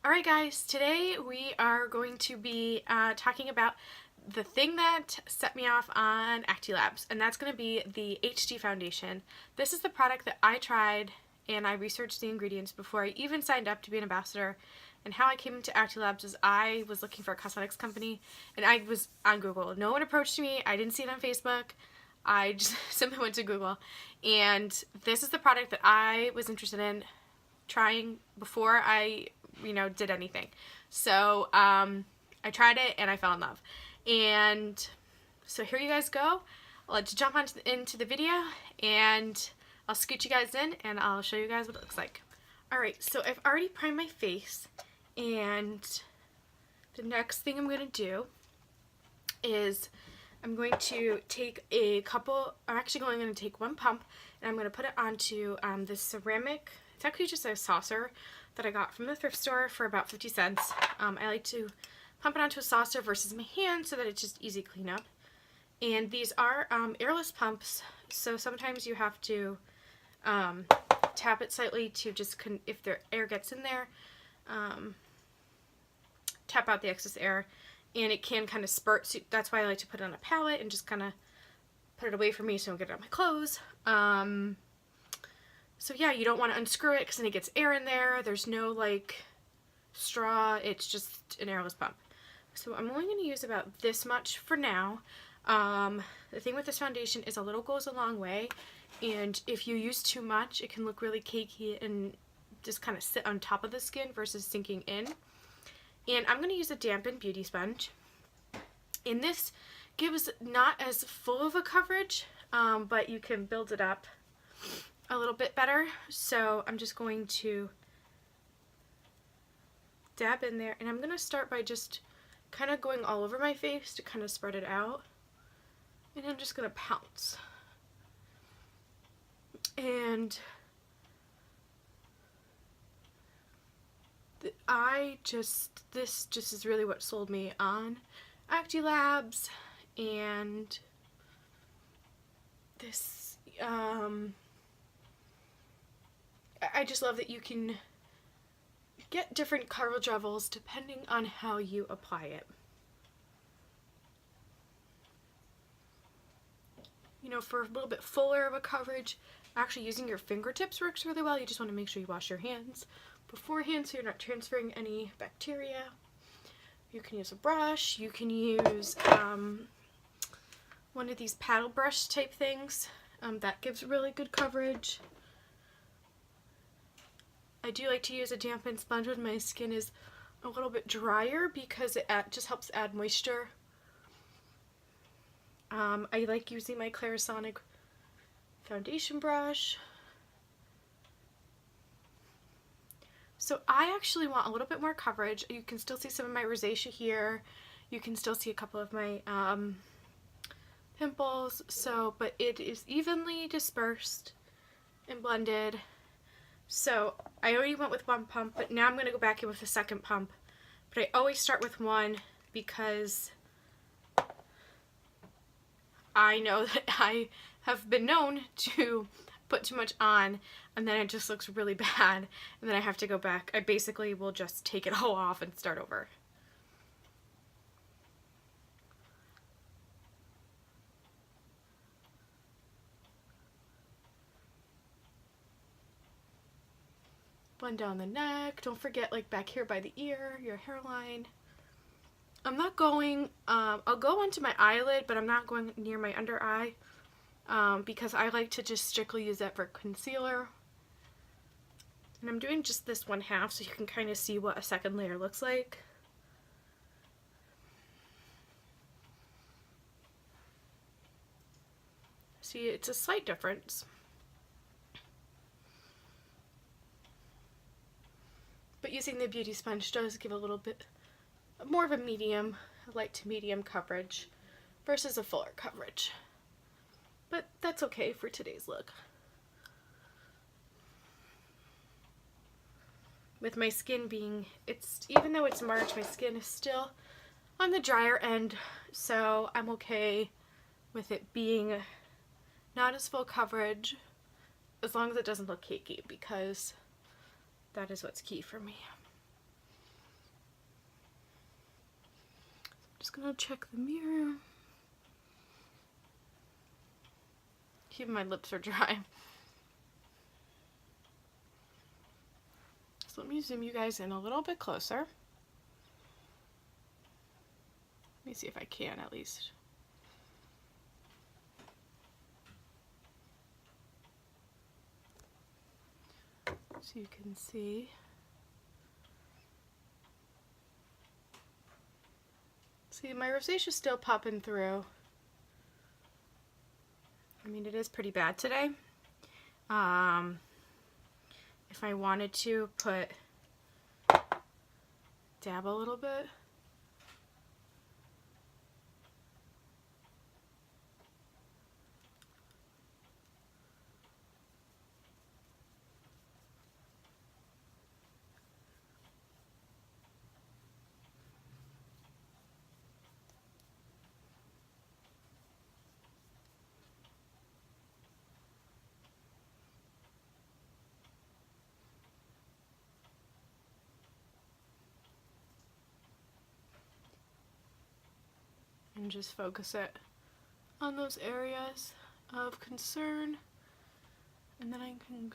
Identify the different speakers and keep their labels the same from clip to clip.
Speaker 1: Alright guys, today we are going to be talking about the thing that set me off on Acti-Labs, and that's going to be the HD Foundation. This is the product that I tried, and I researched the ingredients before I even signed up to be an ambassador. And how I came into Acti-Labs is I was looking for a cosmetics company, and I was on Google. No one approached me. I didn't see it on Facebook. I just simply went to Google, and this is the product that I was interested in trying before I did anything. So I tried it and I fell in love. And so here you guys go. Let's jump into the video, and I'll scoot you guys in and I'll show you guys what it looks like. Alright, so I've already primed my face, and the next thing I'm going to do is I'm going to take I'm actually going to take one pump, and I'm going to put it onto this ceramic. It's actually just a saucer that I got from the thrift store for about 50 cents. I like to pump it onto a saucer versus my hand so that it's just easy cleanup. And these are airless pumps, so sometimes you have to tap it slightly to just, if the air gets in there, tap out the excess air, and it can kind of spurt, so that's why I like to put it on a palette and just kind of put it away from me so I don't get it on my clothes. So yeah, you don't want to unscrew it because then it gets air in there. There's no like straw, it's just an airless pump. So I'm only going to use about this much for now. The thing with this foundation is a little goes a long way, and if you use too much, it can look really cakey and just kind of sit on top of the skin versus sinking in. And I'm going to use a dampened beauty sponge. And this gives not as full of a coverage, but you can build it up a little bit better. So I'm just going to dab in there, and I'm going to start by just kind of going all over my face to kind of spread it out, and I'm just going to pounce. And this just is really what sold me on Acti-Labs, and this I just love that you can get different coverage levels depending on how you apply it. You know, for a little bit fuller of a coverage, actually using your fingertips works really well. You just want to make sure you wash your hands beforehand so you're not transferring any bacteria. You can use a brush. You can use one of these paddle brush type things. That gives really good coverage. I do like to use a dampened sponge when my skin is a little bit drier because it just helps add moisture. I like using my Clarisonic foundation brush. So I actually want a little bit more coverage. You can still see some of my rosacea here. You can still see a couple of my pimples. But it is evenly dispersed and blended. So I already went with one pump, but now I'm going to go back in with a second pump. But I always start with one because I know that I have been known to put too much on, and then it just looks really bad, and then I have to go back. I basically will just take it all off and start over. Blend down the neck. Don't forget, like back here by the ear, your hairline. I'm not going, I'll go onto my eyelid, but I'm not going near my under eye because I like to just strictly use that for concealer. And I'm doing just this one half so you can kind of see what a second layer looks like. See, it's a slight difference. But using the beauty sponge does give a little bit more of a medium, light to medium coverage versus a fuller coverage. But that's okay for today's look. With my skin being, even though it's March, my skin is still on the drier end, so I'm okay with it being not as full coverage, as long as it doesn't look cakey, because that is what's key for me. Just gonna check the mirror. Even my lips are dry. So let me zoom you guys in a little bit closer. Let me see if I can at least. So you can see. See, my rosacea's still popping through. I mean, it is pretty bad today. If I wanted to dab a little bit. And just focus it on those areas of concern, and then I can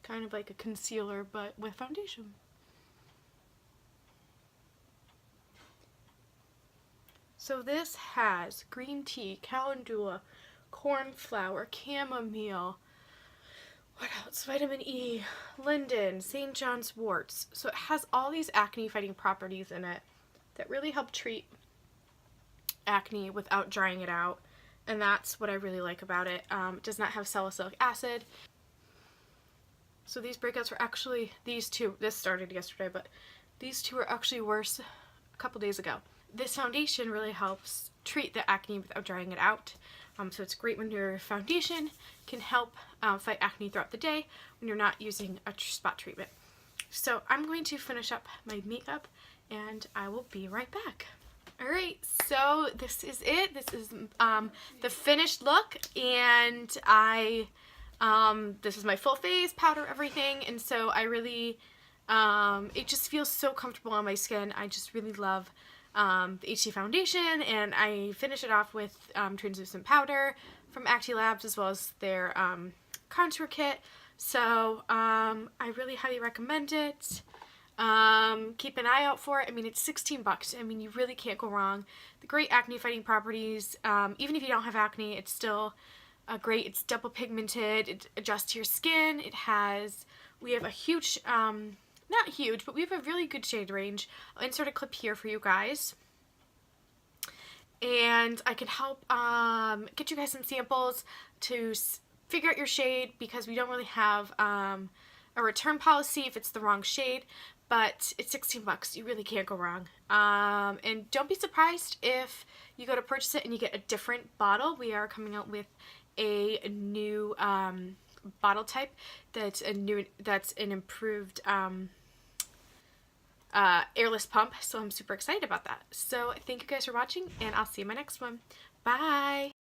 Speaker 1: kind of like a concealer but with foundation. So this has green tea, calendula, cornflower, chamomile, what else? Vitamin E, linden, St. John's worts. So it has all these acne fighting properties in it that really help treat acne without drying it out. And that's what I really like about it. It does not have salicylic acid. So these breakouts were actually, these two, this started yesterday, but these two were actually worse a couple days ago. This foundation really helps treat the acne without drying it out. So it's great when your foundation can help fight acne throughout the day when you're not using a spot treatment. So I'm going to finish up my makeup and I will be right back. Alright, so this is it. This is the finished look, and this is my full face, powder, everything, and so I really, it just feels so comfortable on my skin. I just really love the HD foundation, and I finish it off with translucent powder from Acti-Labs, as well as their contour kit. So I really highly recommend it. Keep an eye out for it. I mean, it's 16 bucks. I mean, you really can't go wrong. The great acne fighting properties, even if you don't have acne, it's still great. It's double pigmented. It adjusts to your skin. It has, we have a huge, not huge, but we have a really good shade range. I'll insert a clip here for you guys. And I can help get you guys some samples to figure out your shade, because we don't really have a return policy if it's the wrong shade, but it's 16 bucks. You really can't go wrong. And don't be surprised if you go to purchase it and you get a different bottle. We are coming out with a new bottle type that's an improved airless pump, so I'm super excited about that. So thank you guys for watching, and I'll see you in my next one. Bye!